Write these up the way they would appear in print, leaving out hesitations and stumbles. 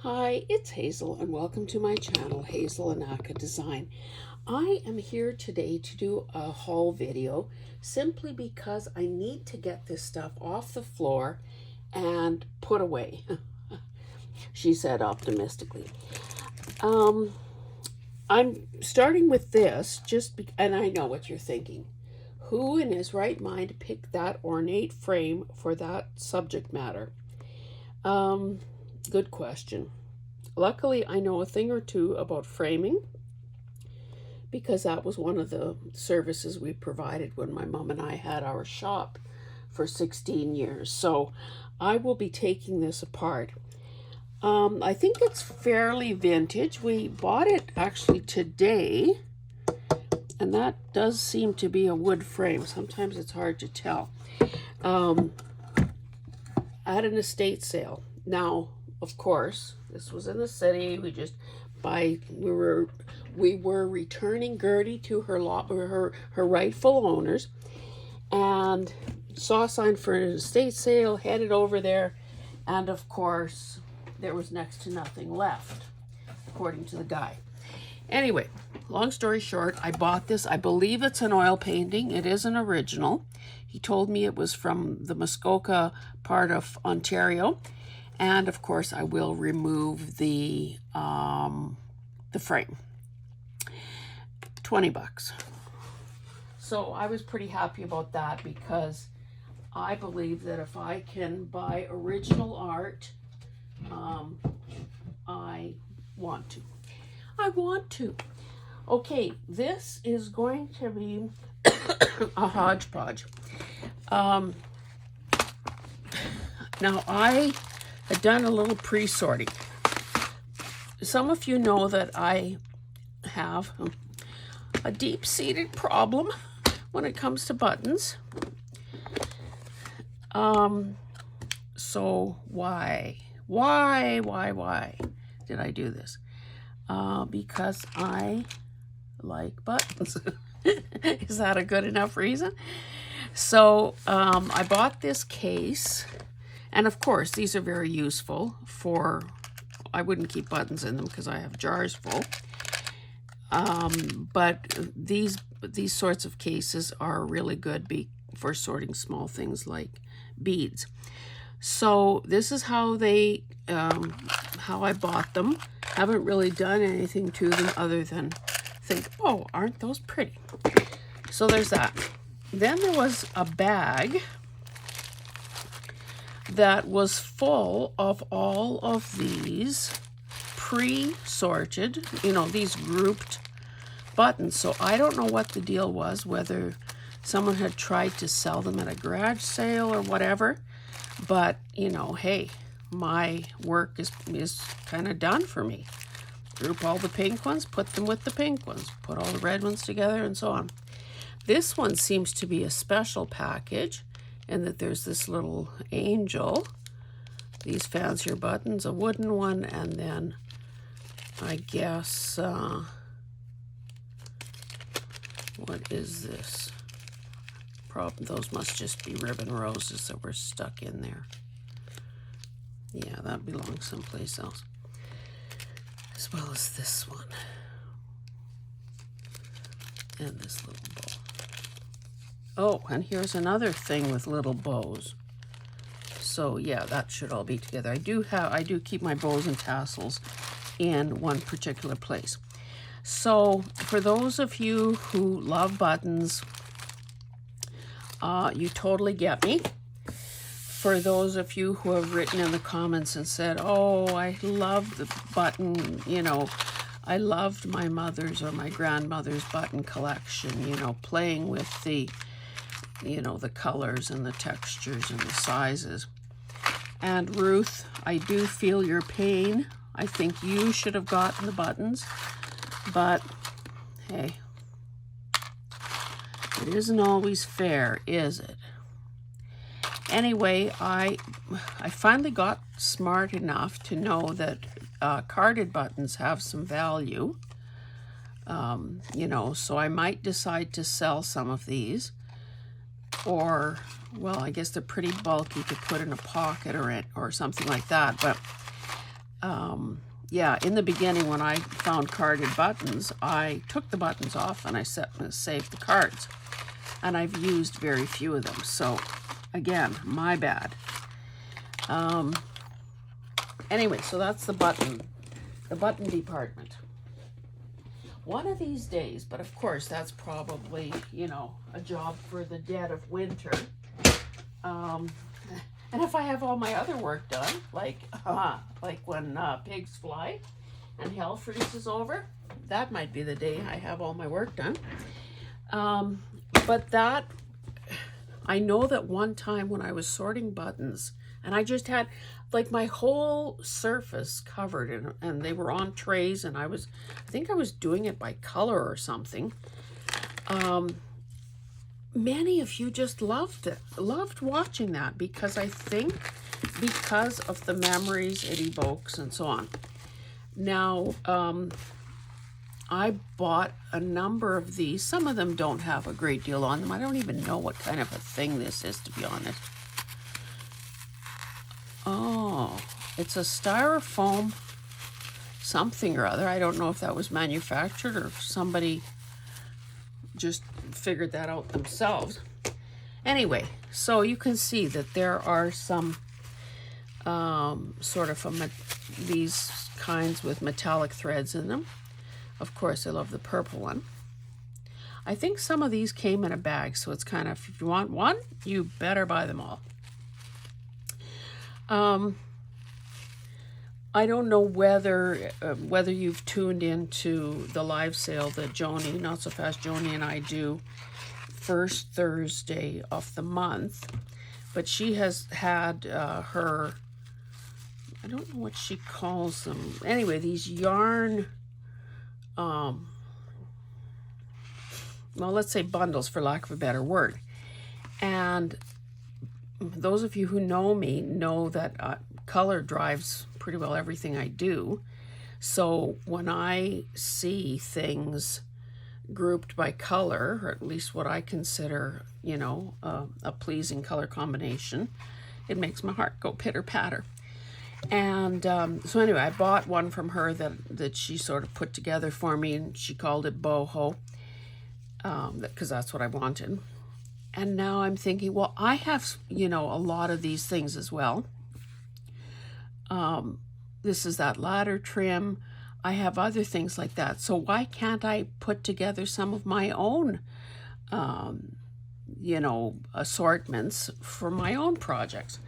Hi, it's Hazel and welcome to my channel, Hazel Anaka Design. I am here today to do a haul video simply because I need to get this stuff off the floor and put away, she said optimistically. I'm starting with this and I know what you're thinking. Who in his right mind picked that ornate frame for that subject matter? Good question. Luckily, I know a thing or two about framing because that was one of the services we provided when my mom and I had our shop for 16 years. So I will be taking this apart. I think it's fairly vintage. We bought it actually today, and that does seem to be a wood frame. Sometimes it's hard to tell. At an estate sale. Now, of course, this was in the city. We were returning Gertie to her rightful owners, and saw a sign for an estate sale, headed over there, and of course there was next to nothing left, according to the guy. Anyway, long story short, I bought this. I believe it's an oil painting. It is an original. He told me it was from the Muskoka part of Ontario. And of course, I will remove the frame. $20. So I was pretty happy about that because I believe that if I can buy original art, I want to. Okay, this is going to be a hodgepodge. Now I had done a little pre-sorting. Some of you know that I have a deep-seated problem when it comes to buttons. So why did I do this? Because I like buttons. Is that a good enough reason? So I bought this case, and of course these are very useful for, I wouldn't keep buttons in them because I have jars full. But these sorts of cases are really good for sorting small things like beads. So this is how how I bought them. Haven't really done anything to them other than think, oh, aren't those pretty? So there's that. Then there was a bag that was full of all of these pre-sorted, these grouped buttons. So I don't know what the deal was, whether someone had tried to sell them at a garage sale or whatever. But, hey, my work is kind of done for me. Group all the pink ones, put them with the pink ones, put all the red ones together, and so on. This one seems to be a special package, and that there's this little angel, these fancier buttons, a wooden one, and then I guess, what is this? Those must just be ribbon roses that were stuck in there. Yeah, that belongs someplace else. As well as this one. And this little bow. Oh, and here's another thing with little bows. So yeah, that should all be together. I do keep my bows and tassels in one particular place. So for those of you who love buttons, you totally get me. For those of you who have written in the comments and said, oh, I love the button, I loved my mother's or my grandmother's button collection, playing with the colors and the textures and the sizes. And Ruth, I do feel your pain. I think you should have gotten the buttons, but hey, it isn't always fair, is it? Anyway, I finally got smart enough to know that carded buttons have some value. So I might decide to sell some of these. Or, well, I guess they're pretty bulky to put in a pocket or something like that. But Yeah, in the beginning when I found carded buttons, I took the buttons off and I saved the cards. And I've used very few of them. So, again, my bad. Anyway, so that's the button department. One of these days, but of course that's probably, you know, a job for the dead of winter. And if I have all my other work done, like when pigs fly and hell freezes over, that might be the day I have all my work done. But that, I know that one time when I was sorting buttons, and I just had like my whole surface covered, and they were on trays, and I think I was doing it by color or something. Many of you just loved watching that, because I think because of the memories it evokes and so on. Now, I bought a number of these. Some of them don't have a great deal on them. I don't even know what kind of a thing this is, to be honest. Oh, it's a styrofoam something or other. I don't know if that was manufactured or if somebody just figured that out themselves. Anyway, so you can see that there are some sort of these kinds with metallic threads in them. Of course, I love the purple one. I think some of these came in a bag, so it's kind of, if you want one, you better buy them all. I don't know whether you've tuned into the live sale that Joni, Not So Fast Joni, and I do first Thursday of the month, but she has had her, I don't know what she calls them. Anyway, these yarn, well, let's say bundles for lack of a better word. And those of you who know me know that color drives pretty well everything I do. So when I see things grouped by color, or at least what I consider, you know, a pleasing color combination, it makes my heart go pitter patter. And so anyway, I bought one from her that she sort of put together for me, and she called it boho, because that's what I wanted. And now I'm thinking, well, I have, you know, a lot of these things as well. This is that ladder trim. I have other things like that. So why can't I put together some of my own, you know, assortments for my own projects?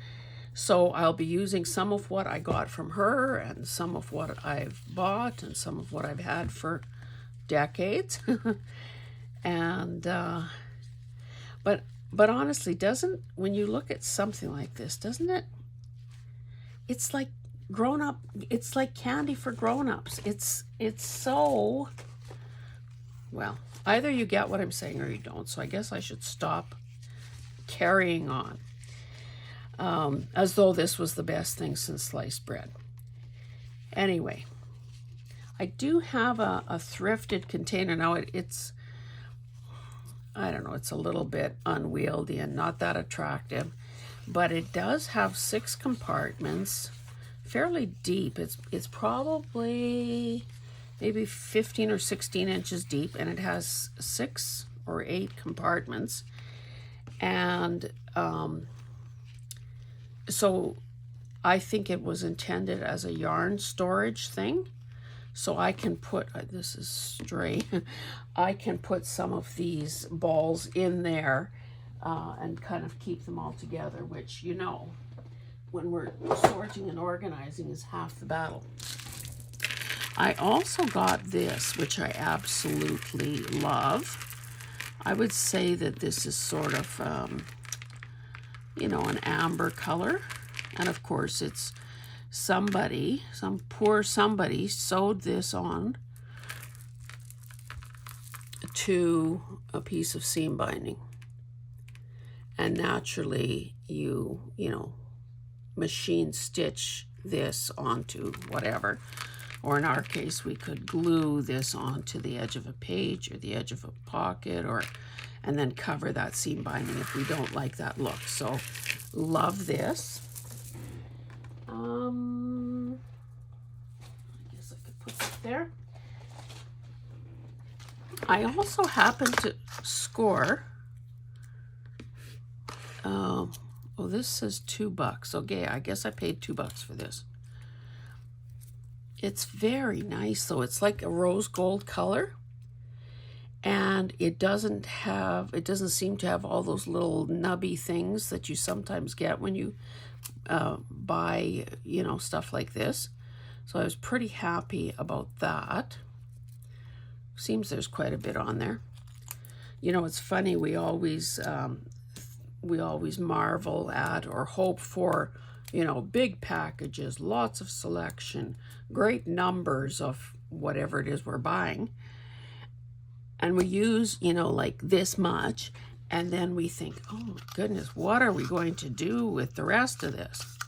So I'll be using some of what I got from her, and some of what I've bought, and some of what I've had for decades. And but honestly, when you look at something like this, doesn't it? It's like it's like candy for grown-ups. It's so, well, either you get what I'm saying or you don't. So I guess I should stop carrying on. As though this was the best thing since sliced bread. Anyway, I do have a thrifted container. Now it's, I don't know, it's a little bit unwieldy and not that attractive, but it does have 6 compartments, fairly deep. It's probably maybe 15 or 16 inches deep, and it has 6 or 8 compartments. And so I think it was intended as a yarn storage thing. So I can put, this is stray, I can put some of these balls in there and kind of keep them all together, which, you know, when we're sorting and organizing is half the battle. I also got this, which I absolutely love. I would say that this is sort of, you know, an amber color. And of course it's some poor somebody sewed this on to a piece of seam binding. And naturally you know, machine stitch this onto whatever. Or in our case, we could glue this onto the edge of a page or the edge of a pocket, and then cover that seam binding if we don't like that look. So love this. there. I also happened to score, oh, this says $2. Okay, I guess I paid $2 for this. It's very nice though. It's like a rose gold color. And it doesn't seem to have all those little nubby things that you sometimes get when you buy, you know, stuff like this. So I was pretty happy about that. Seems there's quite a bit on there. You know, it's funny, we always marvel at or hope for, you know, big packages, lots of selection, great numbers of whatever it is we're buying. And we use, you know, like this much, and then we think, oh my goodness, what are we going to do with the rest of this?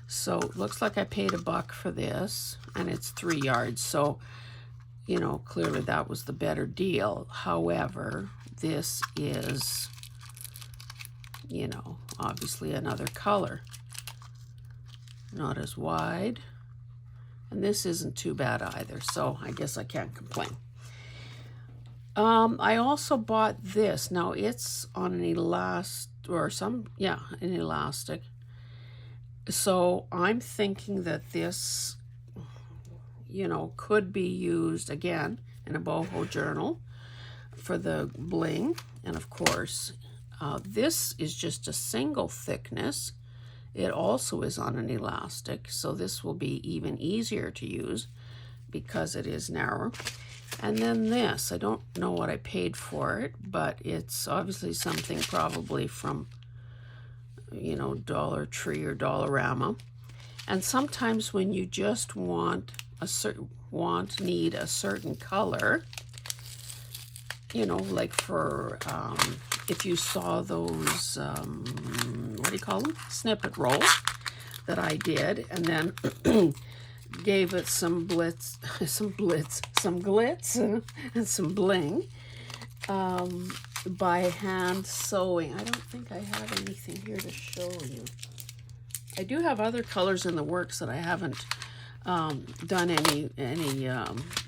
So it looks like I paid $1 for this, and it's 3 yards. So, you know, clearly that was the better deal. However, this is, you know, obviously another color. Not as wide. And this isn't too bad either, so I guess I can't complain. I also bought this. Now it's on an elastic, an elastic. So I'm thinking that this, you know, could be used again in a boho journal for the bling. And of course, this is just a single thickness. It also is on an elastic, so this will be even easier to use because it is narrower. And then this, I don't know what I paid for it, but it's obviously something probably from, you know, Dollar Tree or Dollarama. And sometimes when you just need a certain color, you know, like for, if you saw those, what do you call them? Snippet rolls that I did, and then gave it some glitz and some bling by hand sewing. I don't think I have anything here to show you. I do have other colors in the works that I haven't done any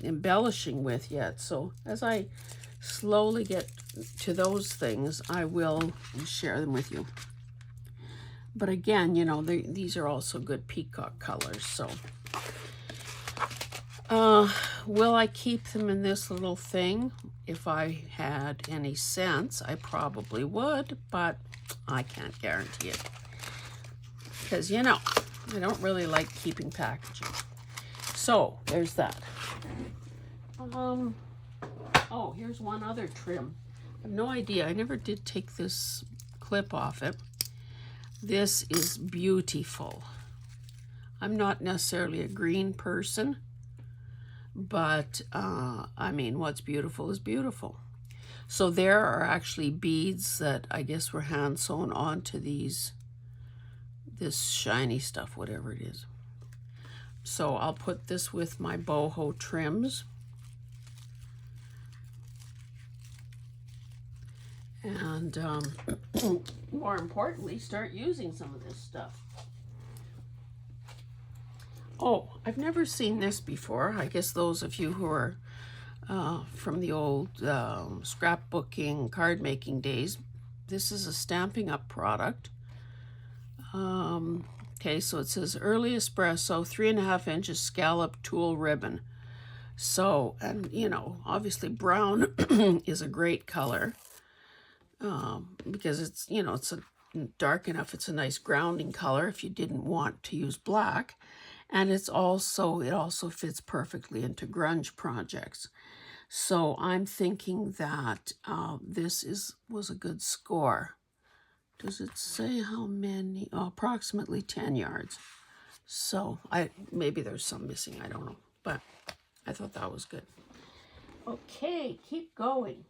embellishing with yet. So as I slowly get to those things, I will share them with you. But again, you know, these are also good peacock colors. So will I keep them in this little thing? If I had any sense, I probably would, but I can't guarantee it. Because, you know, I don't really like keeping packaging. So, there's that. Oh, here's one other trim. I have no idea. I never did take this clip off it. This is beautiful. I'm not necessarily a green person, but I mean, what's beautiful is beautiful. So there are actually beads that I guess were hand sewn onto this shiny stuff, whatever it is. So I'll put this with my boho trims. And more importantly, start using some of this stuff. Oh, I've never seen this before. I guess those of you who are from the old scrapbooking, card making days, this is a Stampin' Up product. Okay, so it says Early Espresso, 3.5 inches scallop tulle ribbon. So, and you know, obviously brown is a great color. Because it's, you know, it's dark enough, it's a nice grounding color if you didn't want to use black. And it also fits perfectly into grunge projects. So I'm thinking that this was a good score. Does it say how many? Oh, approximately 10 yards. So maybe there's some missing, I don't know. But I thought that was good. Okay, keep going.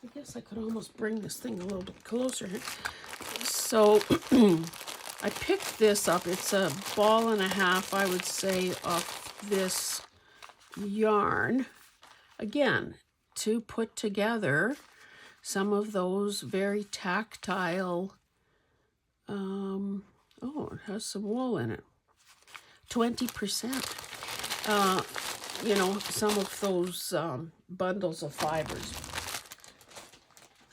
I guess I could almost bring this thing a little bit closer. So I picked this up. It's a 1.5 balls, I would say, of this yarn. Again, to put together some of those very tactile Oh, it has some wool in it. 20%. You know, some of those bundles of fibers.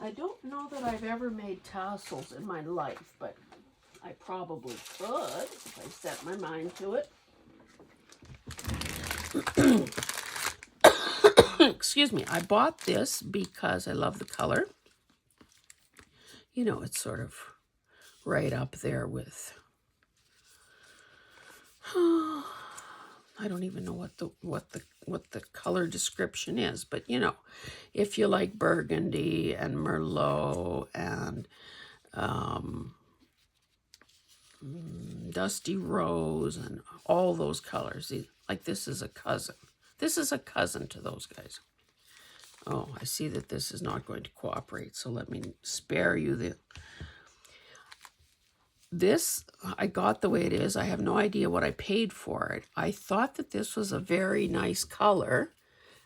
I don't know that I've ever made tassels in my life, but I probably could if I set my mind to it. Excuse me. I bought this because I love the color. You know, it's sort of right up there with... I don't even know what the color description is, but you know, if you like burgundy and merlot and dusty rose and all those colors, like this is a cousin. This is a cousin to those guys. Oh, I see that this is not going to cooperate, so let me spare you the... This, I got the way it is. I have no idea what I paid for it. I thought that this was a very nice color,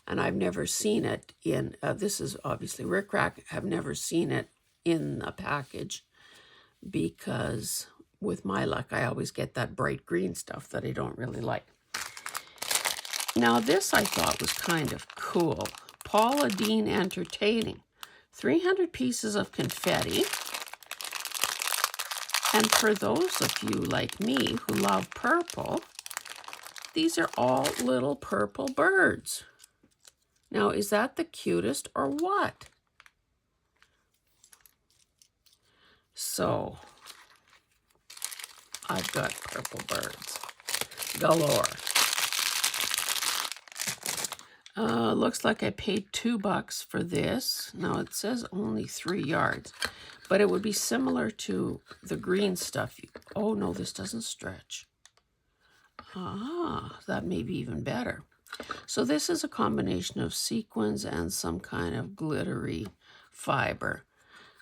and I've never seen it in, this is obviously Rick Rack. I've never seen it in a package because with my luck, I always get that bright green stuff that I don't really like. Now this I thought was kind of cool. Paula Deen Entertaining. 300 pieces of confetti. And for those of you like me who love purple, these are all little purple birds. Now, is that the cutest or what? So, I've got purple birds galore. Looks like I paid $2 for this. Now, it says only 3 yards. But it would be similar to the green stuff. Oh, no, this doesn't stretch. Ah, that may be even better. So this is a combination of sequins and some kind of glittery fiber.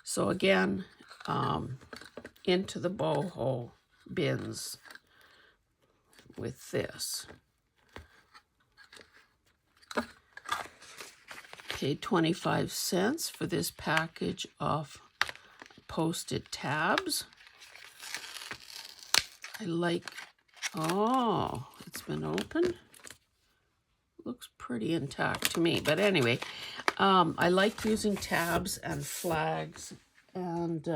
So again, into the boho bins with this. Paid 25 cents for this package of posted tabs. I like, oh, it's been open. Looks pretty intact to me, but anyway, I like using tabs and flags and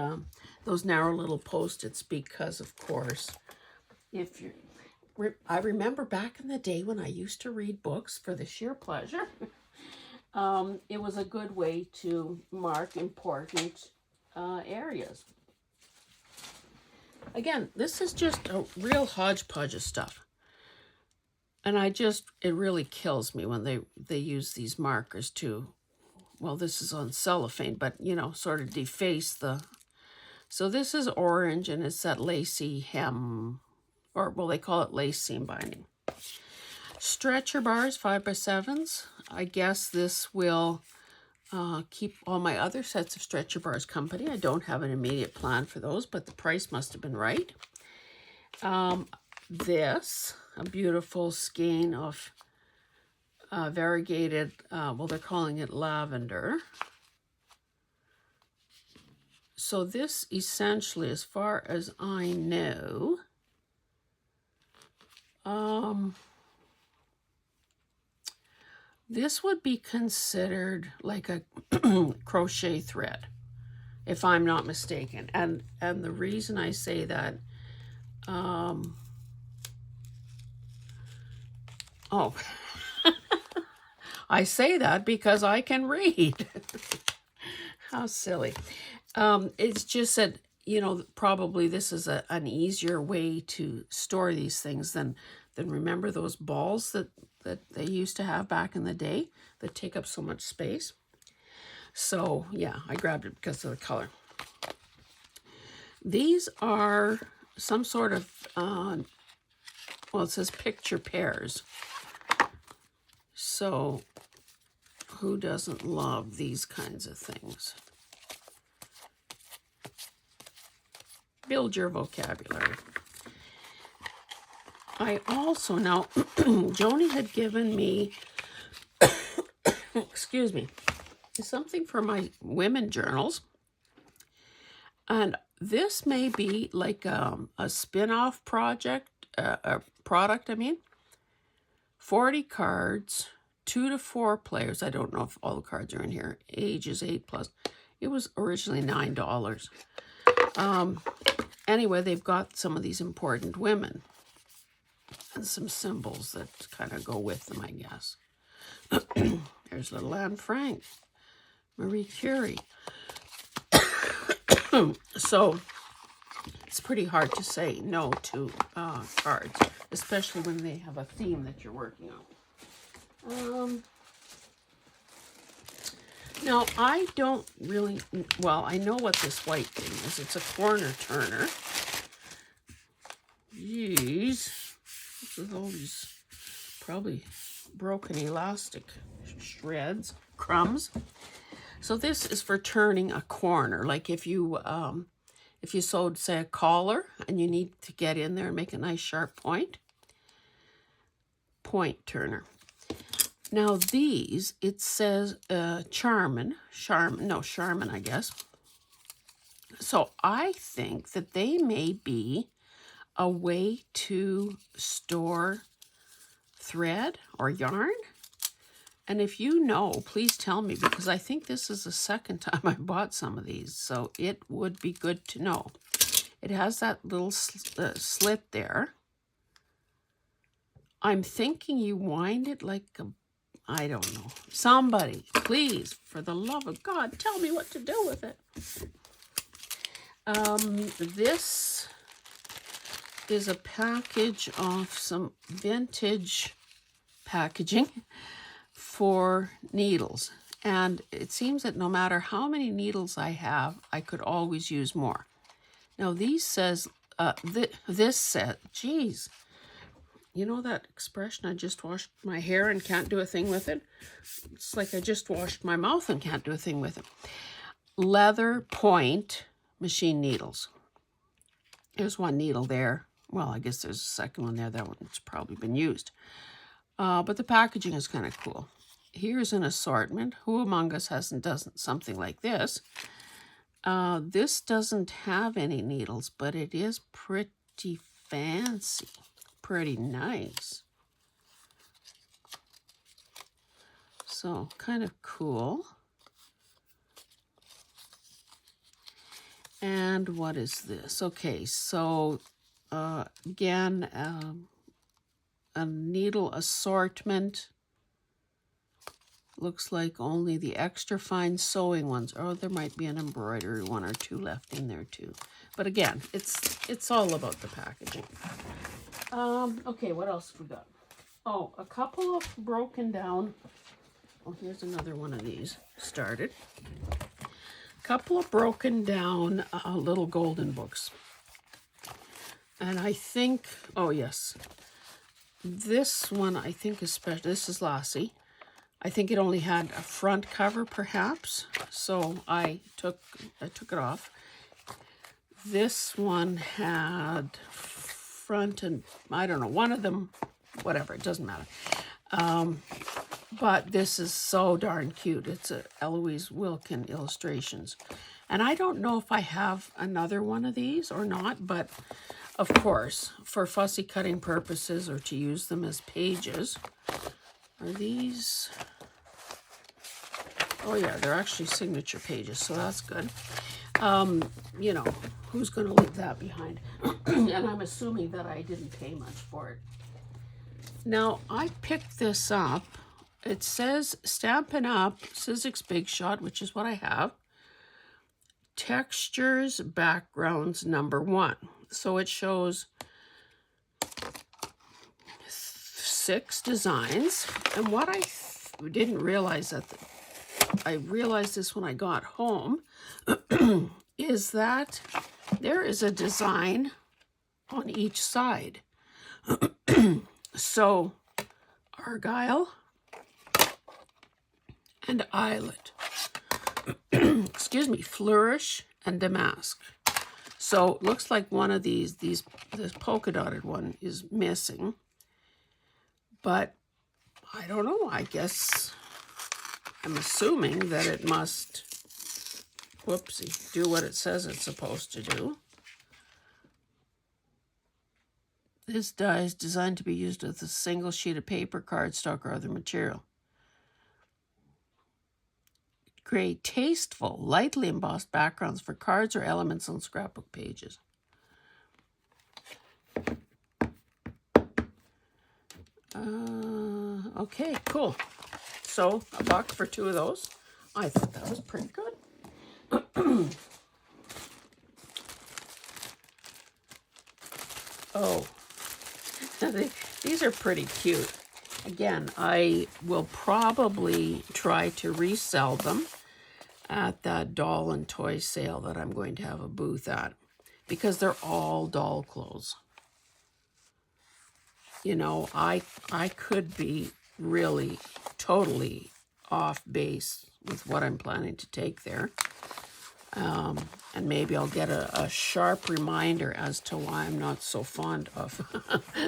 those narrow little post-its because, of course, if you're, I remember back in the day when I used to read books for the sheer pleasure. It was a good way to mark important areas. Again, this is just a real hodgepodge of stuff. And it really kills me when they use these markers to, well, this is on cellophane, but, you know, sort of deface the... So this is orange, and it's that lacy hem, or, well, they call it lace seam binding. Stretcher bars, 5x7s. I guess this will keep all my other sets of stretcher bars company. I don't have an immediate plan for those, but the price must have been right. This, a beautiful skein of variegated, well, they're calling it lavender. So this essentially, as far as I know, this would be considered like a crochet thread, if I'm not mistaken. And the reason I say that, oh, I say that because I can read. How silly. It's just that, you know, probably this is an easier way to store these things than remember those balls that they used to have back in the day that take up so much space. So yeah, I grabbed it because of the color. These are some sort of, well, it says picture pairs. So who doesn't love these kinds of things? Build your vocabulary. I also, now, Joni had given me, excuse me, something for my women journals. And this may be like a spin-off project, a product, I mean. 40 cards, 2 to 4 players. I don't know if all the cards are in here. Age is 8+. It was originally $9. Anyway, they've got some of these important women and some symbols that kind of go with them, I guess. There's little Anne Frank, Marie Curie. So it's pretty hard to say no to cards, especially when they have a theme that you're working on. Now, I don't really, well, I know what this white thing is. It's a corner turner. Jeez. With all these probably broken elastic shreds, crumbs. So this is for turning a corner. Like if you sewed, say, a collar and you need to get in there and make a nice sharp point turner. Now these, it says Charmin, I guess. So I think that they may be a way to store thread or yarn. And if you know, please tell me, because I think this is the second time I bought some of these, so it would be good to know. It has that little slit there. I'm thinking you wind it like a, I don't know. Somebody, please, for the love of God, tell me what to do with it. This is a package of some vintage packaging for needles. And it seems that no matter how many needles I have, I could always use more. Now these says, this said, geez, you know that expression, I just washed my hair and can't do a thing with it? It's like I just washed my mouth and can't do a thing with it. Leather point machine needles. There's one needle there. Well, I guess there's a second one there. That one's probably been used. But the packaging is kind of cool. Here's an assortment. Who among us hasn't done something like this? This doesn't have any needles, but it is pretty fancy. Pretty nice. So kind of cool. And what is this? Okay, so again, a needle assortment. Looks like only the extra fine sewing ones. Oh, there might be an embroidery one or two left in there too. But again, it's all about the packaging. Okay, what else have we got? Oh, a couple of broken down. Oh, here's another one of these started. A couple of broken down little golden books. And I think, oh yes, this one I think is special. This is Lassie. I think it only had a front cover perhaps, so I took it off. This one had front and, I don't know, one of them, whatever, it doesn't matter. But this is so darn cute. It's a Eloise Wilkin Illustrations. And I don't know if I have another one of these or not, but of course, for fussy cutting purposes or to use them as pages. Are these? Oh yeah, they're actually signature pages, so that's good. You know, who's going to leave that behind? And I'm assuming that I didn't pay much for it. Now, I picked this up. It says Stampin' Up! Sizzix Big Shot, which is what I have. Textures Backgrounds #1. So it shows 6 designs. And what I didn't realize I realized this when I got home, is that there is a design on each side. So, Argyle and Eyelet. Excuse me, Flourish and Damask. So, it looks like one of this polka dotted one is missing. But, I don't know, I guess I'm assuming that it must whoopsie, do what it says it's supposed to do. This die is designed to be used with a single sheet of paper, cardstock, or other material. Create tasteful, lightly embossed backgrounds for cards or elements on scrapbook pages. Okay, cool. So $1 for 2 of those. I thought that was pretty good. Oh, these are pretty cute. Again, I will probably try to resell them at that doll and toy sale that I'm going to have a booth at, because they're all doll clothes. You know, I could be really totally off base with what I'm planning to take there. And maybe I'll get a sharp reminder as to why I'm not so fond of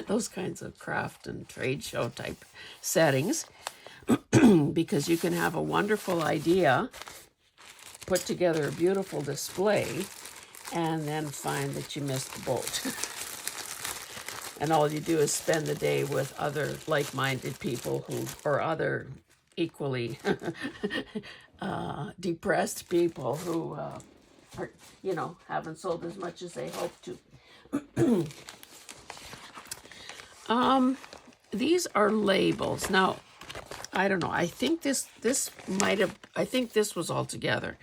those kinds of craft and trade show type settings. Because you can have a wonderful idea, put together a beautiful display, and then find that you missed the boat. And all you do is spend the day with other like-minded people or other equally depressed people who are, haven't sold as much as they hoped to. These are labels. Now, I don't know. I think this was all together,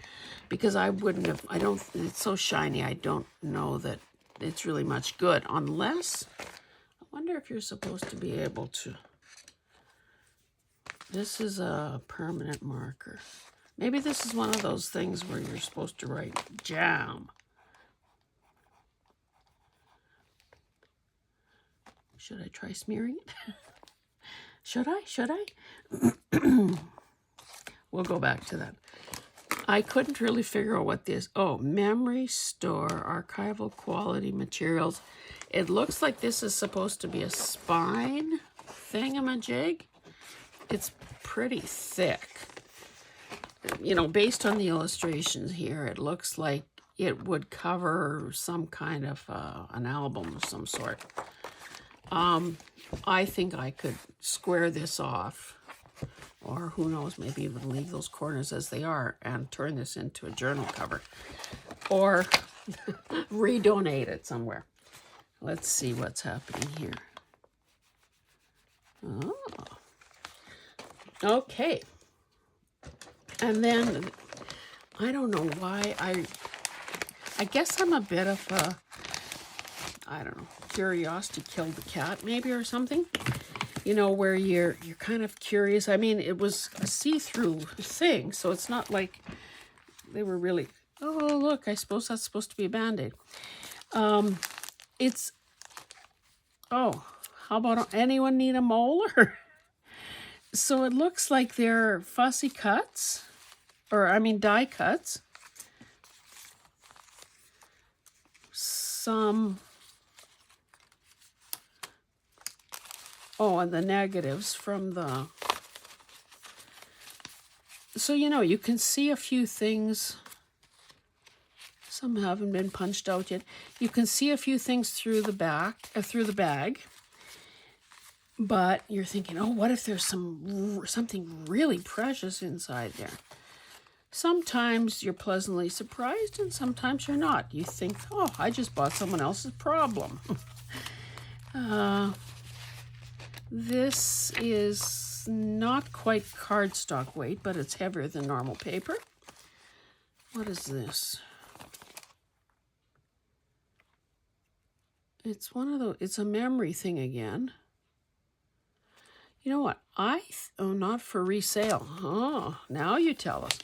because it's so shiny. I don't know that it's really much good, unless, I wonder if you're supposed to be able to. This is a permanent marker. Maybe this is one of those things where you're supposed to write jam. Should I try smearing it? Should I? We'll go back to that. I couldn't really figure out what this, memory store, archival quality materials. It looks like this is supposed to be a spine thingamajig. It's pretty thick. Based on the illustrations here, it looks like it would cover some kind of an album of some sort. I think I could square this off, or who knows, maybe even leave those corners as they are and turn this into a journal cover, or redonate it somewhere. Let's see what's happening here. Oh, okay. And then, I don't know why, I guess I'm a bit of a, curiosity killed the cat maybe, or something. Where you're kind of curious. I mean, it was a see-through thing, so it's not like they were really, oh, look, I suppose that's supposed to be a Band-Aid. How about, anyone need a molar? So it looks like they're fussy cuts, die cuts. And the negatives from the... So, you can see a few things. Some haven't been punched out yet. You can see a few things through the bag. But you're thinking, what if there's something really precious inside there? Sometimes you're pleasantly surprised, and sometimes you're not. You think, I just bought someone else's problem. This is not quite cardstock weight, but it's heavier than normal paper. What is this? It's it's a memory thing again. You know what? Not for resale. Oh, now you tell us.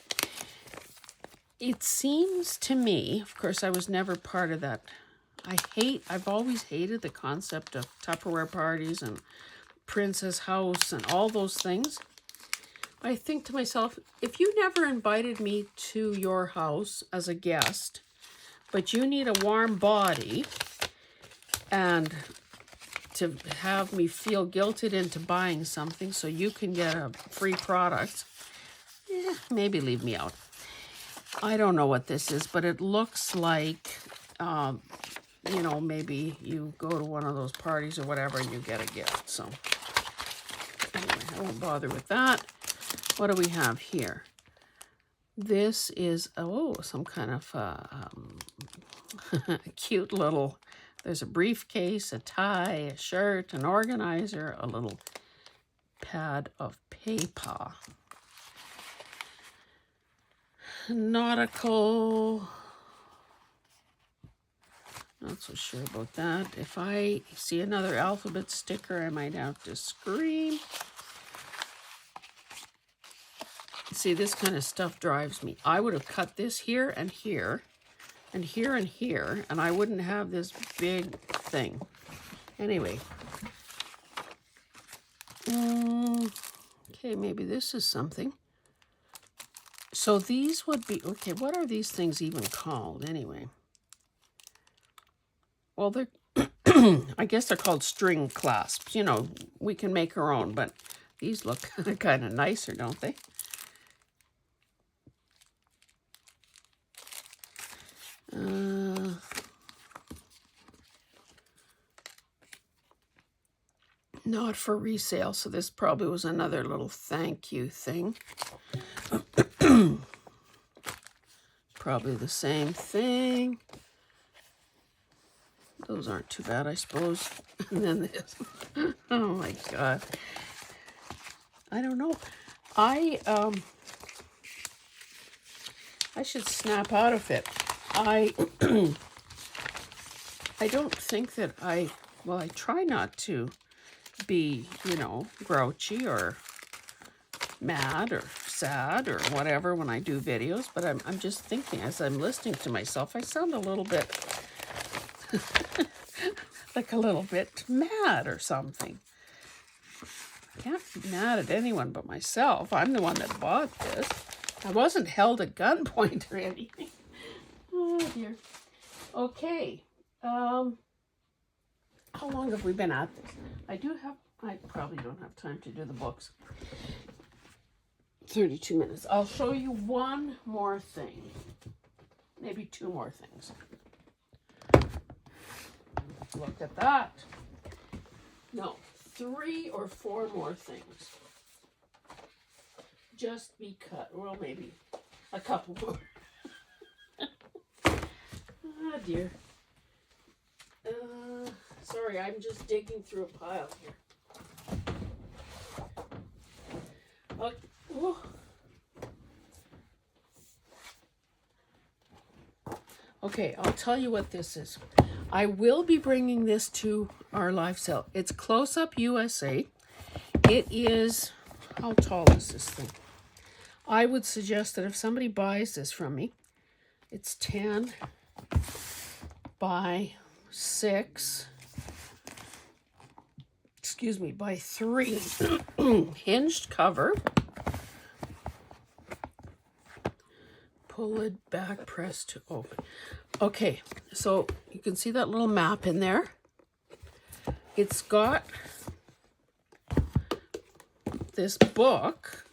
It seems to me, of course, I was never part of that. I've always hated the concept of Tupperware parties and Princess House and all those things. I think to myself, if you never invited me to your house as a guest, but you need a warm body and to have me feel guilted into buying something so you can get a free product, maybe leave me out. I don't know what this is, but it looks like, you know, maybe you go to one of those parties or whatever and you get a gift. So anyway, I won't bother with that. What do we have here? This is, oh, some kind of cute little, there's a briefcase, a tie, a shirt, an organizer, a little pad of paper. Nautical, not so sure about that. If I see another alphabet sticker, I might have to scream. See, this kind of stuff drives me. I would have cut this here and here, and here and here, and I wouldn't have this big thing. Anyway. Okay, maybe this is something. So these would be, okay, what are these things even called anyway? Well, they're, I guess they're called string clasps. You know, we can make our own, but these look kind of nicer, don't they? Not for resale, so this probably was another little thank you thing. Probably the same thing. Those aren't too bad, I suppose. And then this. Oh my God. I don't know. I should snap out of it. I don't think that well, I try not to be, you know, grouchy or mad or sad or whatever when I do videos, but I'm just thinking as I'm listening to myself, I sound a little bit like a little bit mad or something. I can't be mad at anyone but myself. I'm the one that bought this. I wasn't held at gunpoint or anything. Oh dear. Okay. How long have we been at this? I probably don't have time to do the books. 32 minutes. I'll show you one more thing. Maybe two more things. Look at that. No, 3 or 4 more things. Just because, well, maybe a couple more. Oh dear. Sorry, I'm just digging through a pile here. Oh. Okay, I'll tell you what this is. I will be bringing this to our live sale. It's Close Up USA. It is, how tall is this thing? I would suggest that if somebody buys this from me, it's 10 by 6, excuse me, by 3. Hinged cover. Pull it back, press to open. Okay, so you can see that little map in there. It's got this book,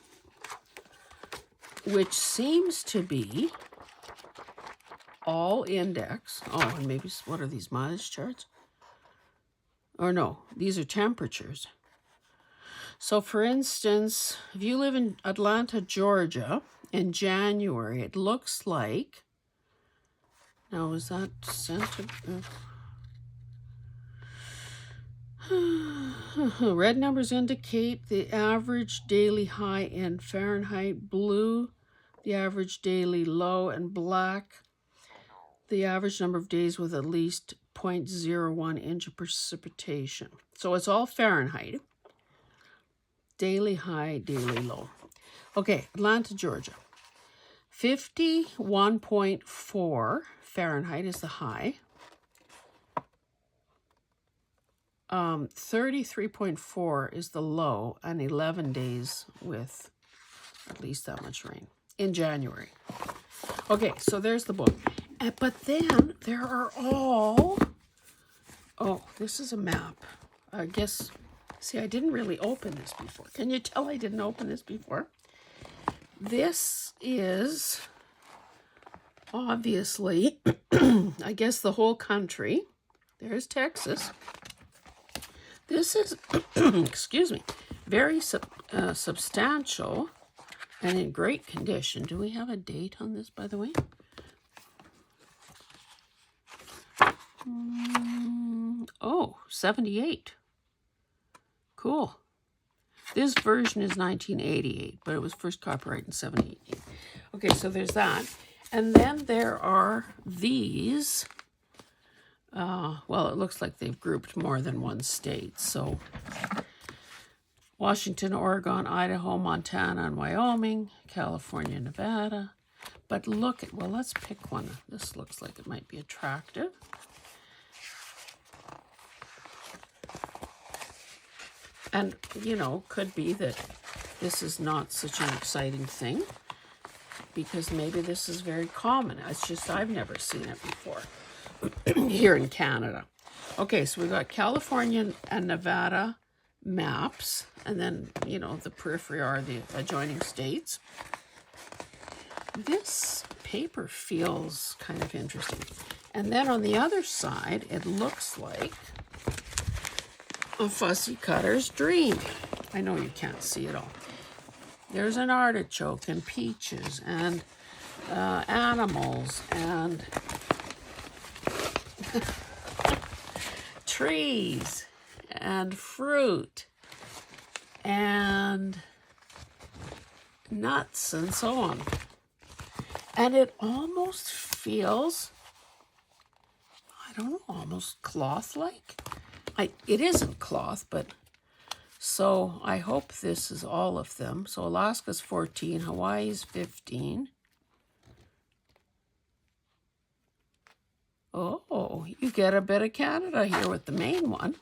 which seems to be all index. Oh, and maybe, what are these, mileage charts? Or no, these are temperatures. So for instance, if you live in Atlanta, Georgia, in January, it looks like, now is that centigrade? Red numbers indicate the average daily high in Fahrenheit, blue the average daily low, and black the average number of days with at least 0.01 inch of precipitation. So it's all Fahrenheit. Daily high, daily low. Okay, Atlanta, Georgia. 51.4 Fahrenheit is the high. 33.4 is the low, and 11 days with at least that much rain in January. Okay, so there's the book. But then there are all, oh, this is a map. I guess, see, I didn't really open this before. Can you tell I didn't open this before? This is obviously, I guess the whole country. There's Texas. This is, excuse me, very substantial and in great condition. Do we have a date on this, by the way? Oh, 78. Cool. This version is 1988, but it was first copyrighted in 78. Okay, so there's that. And then there are these. Well, it looks like they've grouped more than one state. So Washington, Oregon, Idaho, Montana, and Wyoming, California, Nevada. But look at, well, let's pick one. This looks like it might be attractive. And, you know, could be that this is not such an exciting thing because maybe this is very common. It's just I've never seen it before here in Canada. Okay, so we've got California and Nevada maps, and then, you know, the periphery are the adjoining states. This paper feels kind of interesting. And then on the other side, it looks like a fussy cutter's dream. I know you can't see it all. There's an artichoke and peaches and animals and trees and fruit and nuts and so on. And it almost feels, I don't know, almost cloth-like. It isn't cloth, but so I hope this is all of them. So Alaska's 14, Hawaii's 15. Oh, you get a bit of Canada here with the main one.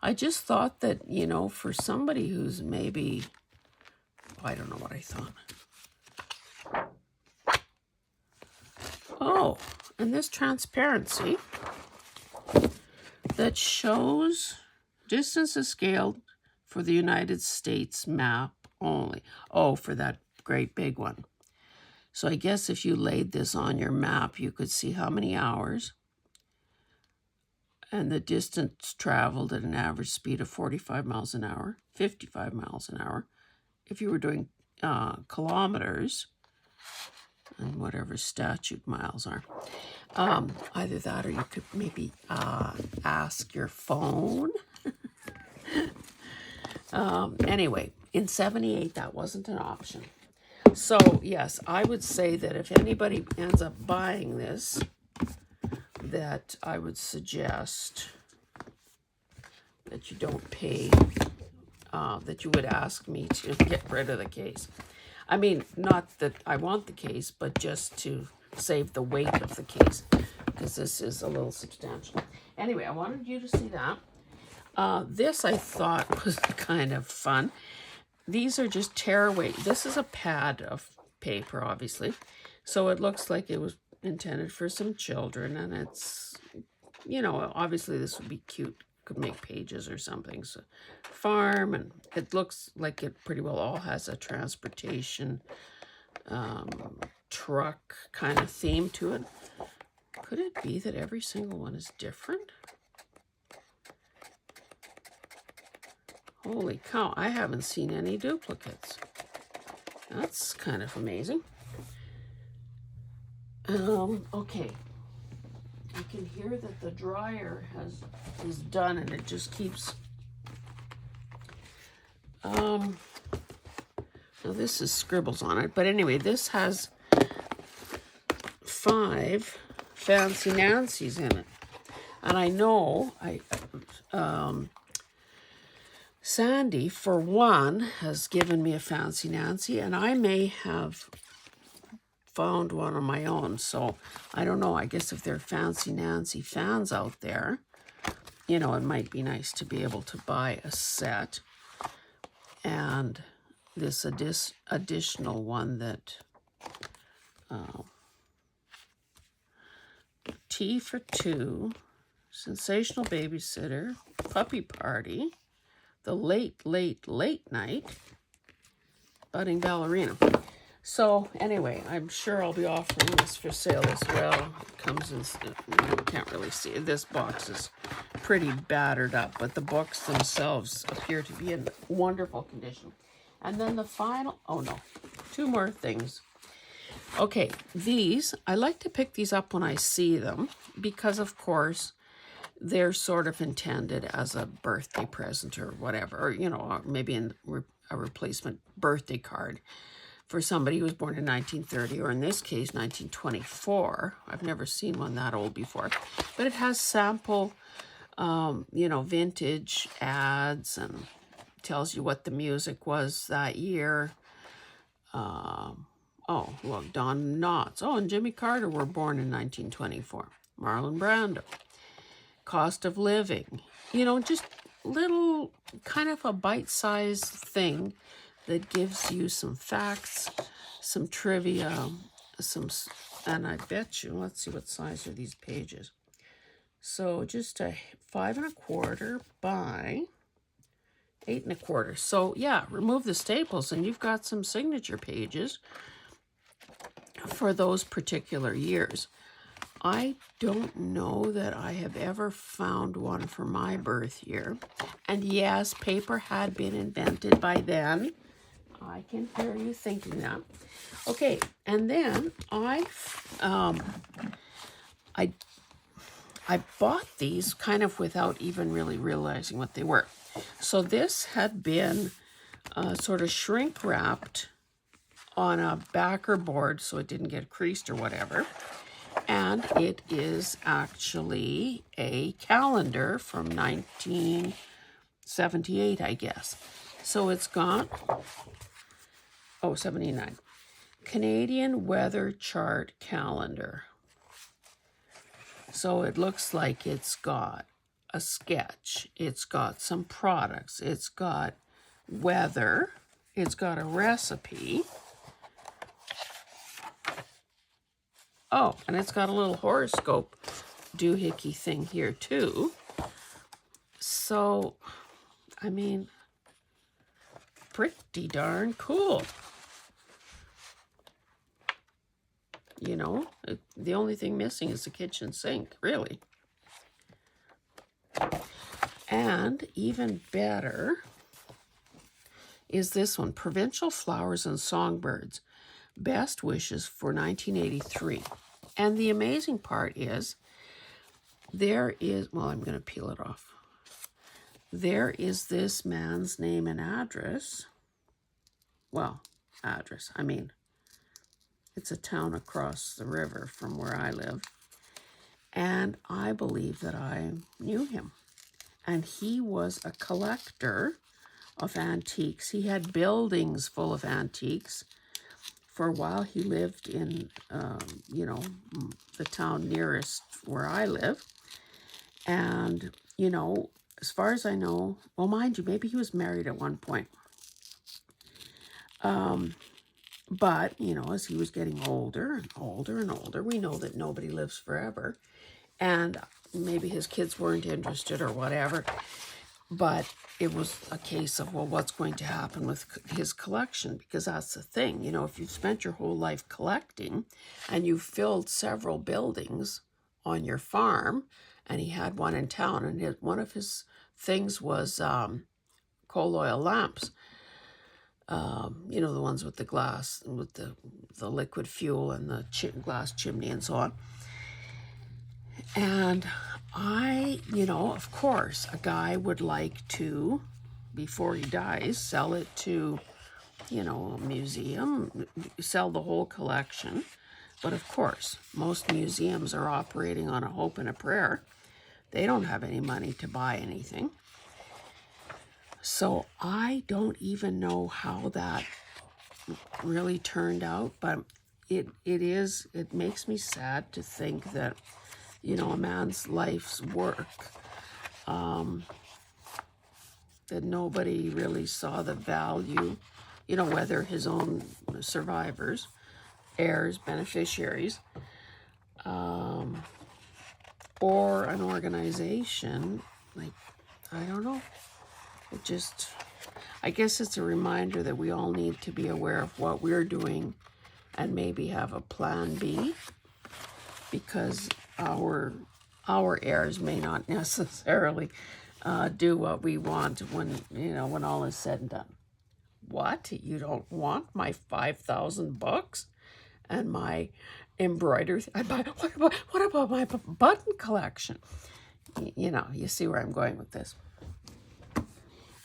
I just thought that, you know, for somebody who's maybe, I don't know what I thought. Oh, and this transparency that shows distances scaled for the United States map only. Oh, for that great big one. So I guess if you laid this on your map, you could see how many hours and the distance traveled at an average speed of 45 miles an hour, 55 miles an hour. If you were doing kilometers, and whatever statute miles are. Either that or you could maybe ask your phone. Anyway, in 78, that wasn't an option. So, yes, I would say that if anybody ends up buying this, that I would suggest that you don't pay, that you would ask me to get rid of the case. I mean, not that I want the case, but just to save the weight of the case, because this is a little substantial. Anyway, I wanted you to see that. This I thought was kind of fun. These are just tearaway. This is a pad of paper, obviously. So it looks like it was intended for some children, and it's, you know, obviously this would be cute. Could make pages or something. So farm, and it looks like it pretty well all has a transportation truck kind of theme to it. Could it be that every single one is different? Holy cow, I haven't seen any duplicates. That's kind of amazing. Okay. You can hear that the dryer is done, and it just keeps. Now this is scribbles on it, but anyway, this has 5 Fancy Nancy's in it, and I know Sandy, for one, has given me a Fancy Nancy, and I may have found one on my own. So I don't know. I guess if there are Fancy Nancy fans out there, you know, it might be nice to be able to buy a set. And this additional one that Tea for Two, Sensational Babysitter, Puppy Party, The Late, Late, Late Night, budding ballerina. So anyway, I'm sure I'll be offering this for sale as well. It comes in, you can't really see it. This box is pretty battered up, but the books themselves appear to be in wonderful condition. And then the final, oh no, two more things. Okay, these, I like to pick these up when I see them because, of course, they're sort of intended as a birthday present or whatever, or, you know, maybe a replacement birthday card for somebody who was born in 1930, or in this case, 1924. I've never seen one that old before. But it has sample, you know, vintage ads and tells you what the music was that year. Oh, look, Don Knotts. Oh, and Jimmy Carter were born in 1924. Marlon Brando. Cost of living. You know, just little kind of a bite-sized thing that gives you some facts, some trivia, and I bet you, let's see what size are these pages. So just a 5 1/4 by 8 1/4. So yeah, remove the staples and you've got some signature pages for those particular years. I don't know that I have ever found one for my birth year. And yes, paper had been invented by then. I can hear you thinking that. Okay, and then I bought these kind of without even really realizing what they were. So this had been sort of shrink wrapped on a backer board so it didn't get creased or whatever. And it is actually a calendar from 1978, I guess. So it's got, 79. Canadian Weather Chart Calendar. So it looks like it's got a sketch. It's got some products. It's got weather. It's got a recipe. Oh, and it's got a little horoscope doohickey thing here too. So, I mean, pretty darn cool. You know, the only thing missing is the kitchen sink, really. And even better is this one, Provincial Flowers and Songbirds. Best wishes for 1983. And the amazing part is, there is, well, I'm going to peel it off. There is this man's name and address. Well, address, I mean, it's a town across the river from where I live. And I believe that I knew him. And he was a collector of antiques. He had buildings full of antiques. For a while, he lived in, you know, the town nearest where I live. And, you know, as far as I know, well, mind you, maybe he was married at one point. But, you know, as he was getting older and older and older, we know that nobody lives forever. And maybe his kids weren't interested or whatever. But it was a case of, well, what's going to happen with his collection? Because that's the thing, you know, if you've spent your whole life collecting and you've filled several buildings on your farm, and he had one in town, and one of his things was coal oil lamps, you know, the ones with the glass, with the liquid fuel and the glass chimney and so on. And I, you know, of course, a guy would like to, before he dies, sell it to, you know, a museum, sell the whole collection. But of course, most museums are operating on a hope and a prayer. They don't have any money to buy anything. So I don't even know how that really turned out, but it makes me sad to think that, you know, a man's life's work, that nobody really saw the value, you know, whether his own survivors, heirs, beneficiaries, or an organization, like, I don't know. It just, I guess it's a reminder that we all need to be aware of what we're doing and maybe have a plan B, because our heirs may not necessarily do what we want when, when all is said and done. What? You don't want my 5,000 books and my embroidery? What about my button collection? You see where I'm going with this.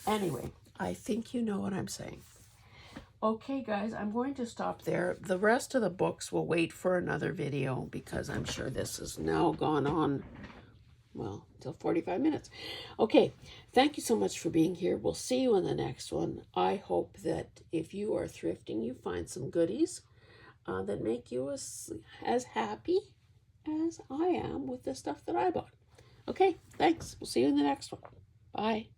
Anyway, I think you know what I'm saying. Okay, guys, I'm going to stop there. The rest of the books will wait for another video because I'm sure this has now gone on, well, until 45 minutes. Okay, thank you so much for being here. We'll see you in the next one. I hope that if you are thrifting, you find some goodies that make you as happy as I am with the stuff that I bought. Okay, thanks. We'll see you in the next one. Bye.